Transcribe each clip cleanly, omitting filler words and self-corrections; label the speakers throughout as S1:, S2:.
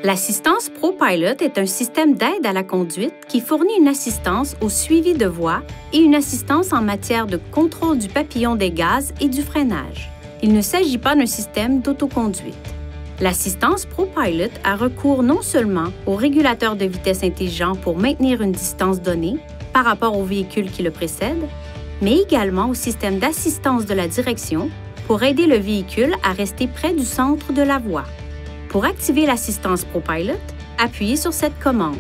S1: L'assistance ProPilot est un système d'aide à la conduite qui fournit une assistance au suivi de voie et une assistance en matière de contrôle du papillon des gaz et du freinage. Il ne s'agit pas d'un système d'autoconduite. L'assistance ProPilot a recours non seulement au régulateur de vitesse intelligent pour maintenir une distance donnée par rapport au véhicule qui le précède, mais également au système d'assistance de la direction pour aider le véhicule à rester près du centre de la voie. Pour activer l'assistance ProPilot, appuyez sur cette commande.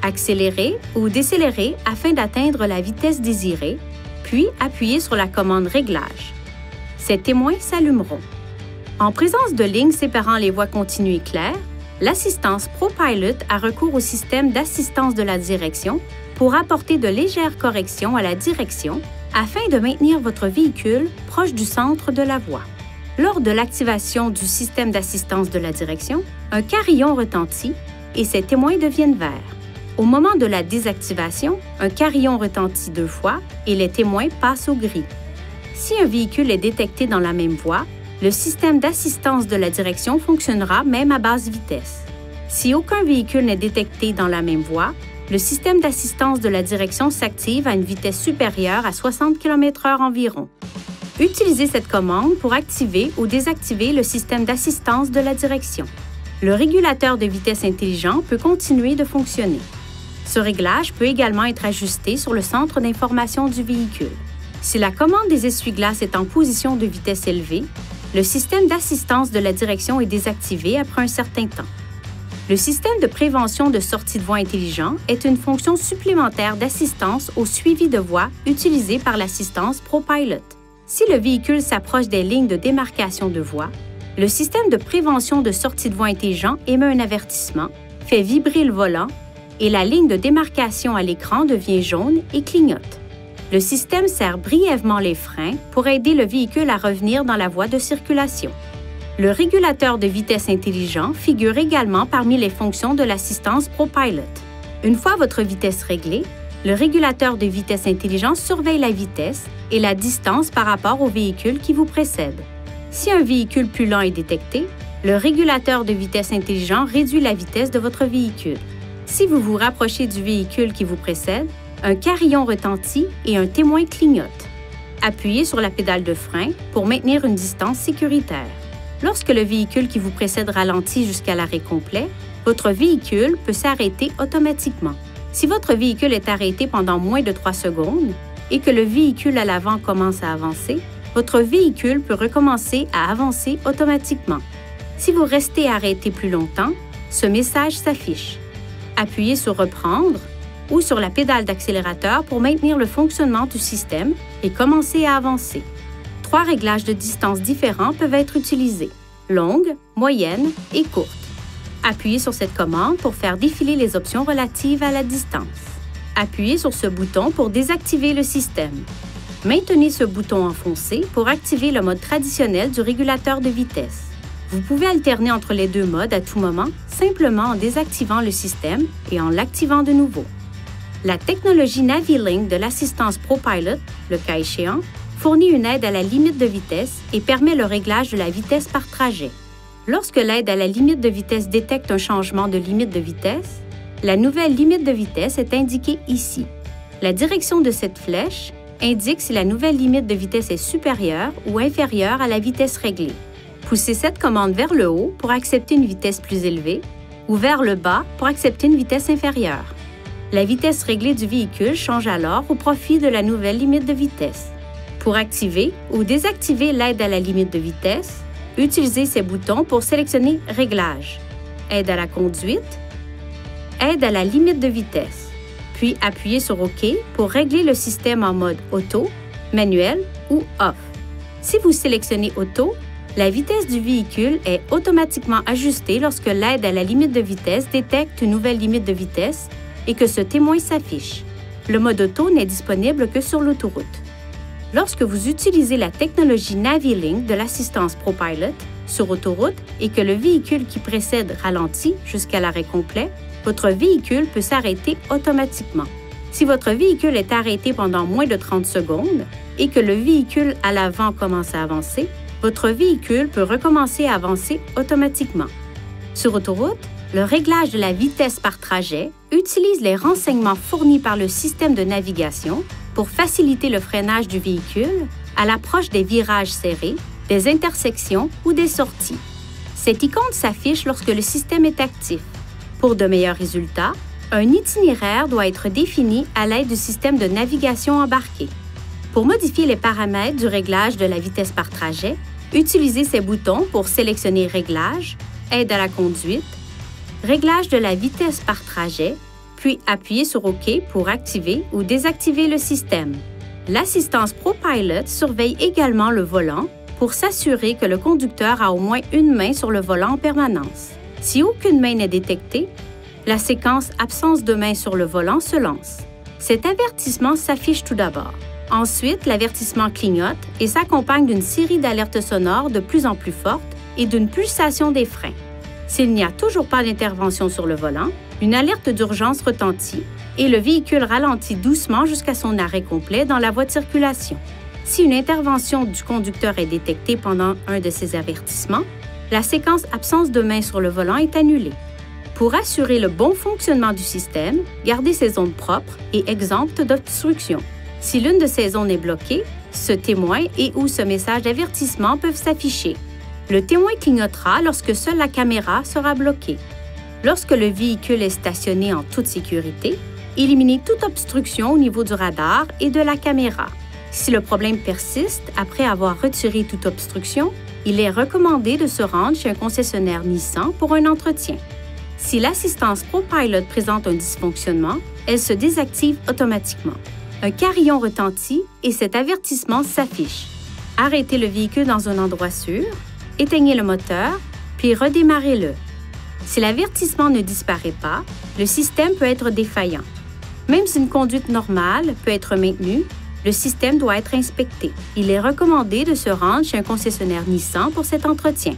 S1: Accélérez ou décélérez afin d'atteindre la vitesse désirée, puis appuyez sur la commande Réglage. Ces témoins s'allumeront. En présence de lignes séparant les voies continues et claires, l'assistance ProPilot a recours au système d'assistance de la direction pour apporter de légères corrections à la direction afin de maintenir votre véhicule proche du centre de la voie. Lors de l'activation du système d'assistance de la direction, un carillon retentit et ses témoins deviennent verts. Au moment de la désactivation, un carillon retentit 2 fois et les témoins passent au gris. Si un véhicule est détecté dans la même voie, le système d'assistance de la direction fonctionnera même à basse vitesse. Si aucun véhicule n'est détecté dans la même voie, le système d'assistance de la direction s'active à une vitesse supérieure à 60 km/h environ. Utilisez cette commande pour activer ou désactiver le système d'assistance de la direction. Le régulateur de vitesse intelligent peut continuer de fonctionner. Ce réglage peut également être ajusté sur le centre d'information du véhicule. Si la commande des essuie-glaces est en position de vitesse élevée, le système d'assistance de la direction est désactivé après un certain temps. Le système de prévention de sortie de voie intelligent est une fonction supplémentaire d'assistance au suivi de voie utilisée par l'assistance ProPilot. Si le véhicule s'approche des lignes de démarcation de voie, le système de prévention de sortie de voie intelligent émet un avertissement, fait vibrer le volant et la ligne de démarcation à l'écran devient jaune et clignote. Le système serre brièvement les freins pour aider le véhicule à revenir dans la voie de circulation. Le régulateur de vitesse intelligent figure également parmi les fonctions de l'assistance ProPilot. Une fois votre vitesse réglée, le régulateur de vitesse intelligent surveille la vitesse et la distance par rapport au véhicule qui vous précède. Si un véhicule plus lent est détecté, le régulateur de vitesse intelligent réduit la vitesse de votre véhicule. Si vous vous rapprochez du véhicule qui vous précède, un carillon retentit et un témoin clignote. Appuyez sur la pédale de frein pour maintenir une distance sécuritaire. Lorsque le véhicule qui vous précède ralentit jusqu'à l'arrêt complet, votre véhicule peut s'arrêter automatiquement. Si votre véhicule est arrêté pendant moins de 3 secondes et que le véhicule à l'avant commence à avancer, votre véhicule peut recommencer à avancer automatiquement. Si vous restez arrêté plus longtemps, ce message s'affiche. Appuyez sur Reprendre ou sur la pédale d'accélérateur pour maintenir le fonctionnement du système et commencer à avancer. 3 réglages de distance différents peuvent être utilisés: longue, moyenne et courte. Appuyez sur cette commande pour faire défiler les options relatives à la distance. Appuyez sur ce bouton pour désactiver le système. Maintenez ce bouton enfoncé pour activer le mode traditionnel du régulateur de vitesse. Vous pouvez alterner entre les 2 modes à tout moment, simplement en désactivant le système et en l'activant de nouveau. La technologie NaviLink de l'assistance ProPilot, le cas échéant, fournit une aide à la limite de vitesse et permet le réglage de la vitesse par trajet. Lorsque l'aide à la limite de vitesse détecte un changement de limite de vitesse, la nouvelle limite de vitesse est indiquée ici. La direction de cette flèche indique si la nouvelle limite de vitesse est supérieure ou inférieure à la vitesse réglée. Poussez cette commande vers le haut pour accepter une vitesse plus élevée ou vers le bas pour accepter une vitesse inférieure. La vitesse réglée du véhicule change alors au profit de la nouvelle limite de vitesse. Pour activer ou désactiver l'aide à la limite de vitesse, utilisez ces boutons pour sélectionner Réglages, Aide à la conduite, Aide à la limite de vitesse, puis appuyez sur OK pour régler le système en mode Auto, Manuel ou Off. Si vous sélectionnez Auto, la vitesse du véhicule est automatiquement ajustée lorsque l'aide à la limite de vitesse détecte une nouvelle limite de vitesse et que ce témoin s'affiche. Le mode Auto n'est disponible que sur l'autoroute. Lorsque vous utilisez la technologie NaviLink de l'assistance ProPilot sur autoroute et que le véhicule qui précède ralentit jusqu'à l'arrêt complet, votre véhicule peut s'arrêter automatiquement. Si votre véhicule est arrêté pendant moins de 30 secondes et que le véhicule à l'avant commence à avancer, votre véhicule peut recommencer à avancer automatiquement. Sur autoroute, Le réglage de la vitesse par trajet utilise les renseignements fournis par le système de navigation pour faciliter le freinage du véhicule à l'approche des virages serrés, des intersections ou des sorties. Cette icône s'affiche lorsque le système est actif. Pour de meilleurs résultats, un itinéraire doit être défini à l'aide du système de navigation embarqué. Pour modifier les paramètres du réglage de la vitesse par trajet, utilisez ces boutons pour sélectionner Réglage, Aide à la conduite, Réglage de la vitesse par trajet, puis appuyez sur OK pour activer ou désactiver le système. L'assistance ProPilot surveille également le volant pour s'assurer que le conducteur a au moins une main sur le volant en permanence. Si aucune main n'est détectée, la séquence « Absence de main sur le volant » se lance. Cet avertissement s'affiche tout d'abord. Ensuite, l'avertissement clignote et s'accompagne d'une série d'alertes sonores de plus en plus fortes et d'une pulsation des freins. S'il n'y a toujours pas d'intervention sur le volant, une alerte d'urgence retentit et le véhicule ralentit doucement jusqu'à son arrêt complet dans la voie de circulation. Si une intervention du conducteur est détectée pendant un de ces avertissements, la séquence « Absence de main sur le volant » est annulée. Pour assurer le bon fonctionnement du système, gardez ces zones propres et exemptes d'obstruction. Si l'une de ces zones est bloquée, ce témoin et/ou ce message d'avertissement peuvent s'afficher. Le témoin clignotera lorsque seule la caméra sera bloquée. Lorsque le véhicule est stationné en toute sécurité, éliminez toute obstruction au niveau du radar et de la caméra. Si le problème persiste après avoir retiré toute obstruction, il est recommandé de se rendre chez un concessionnaire Nissan pour un entretien. Si l'assistance ProPilot présente un dysfonctionnement, elle se désactive automatiquement. Un carillon retentit et cet avertissement s'affiche. Arrêtez le véhicule dans un endroit sûr, éteignez le moteur, puis redémarrez-le. Si l'avertissement ne disparaît pas, le système peut être défaillant. Même si une conduite normale peut être maintenue, le système doit être inspecté. Il est recommandé de se rendre chez un concessionnaire Nissan pour cet entretien.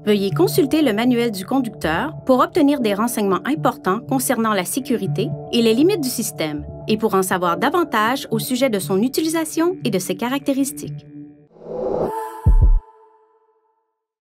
S1: Veuillez consulter le manuel du conducteur pour obtenir des renseignements importants concernant la sécurité et les limites du système, et pour en savoir davantage au sujet de son utilisation et de ses caractéristiques.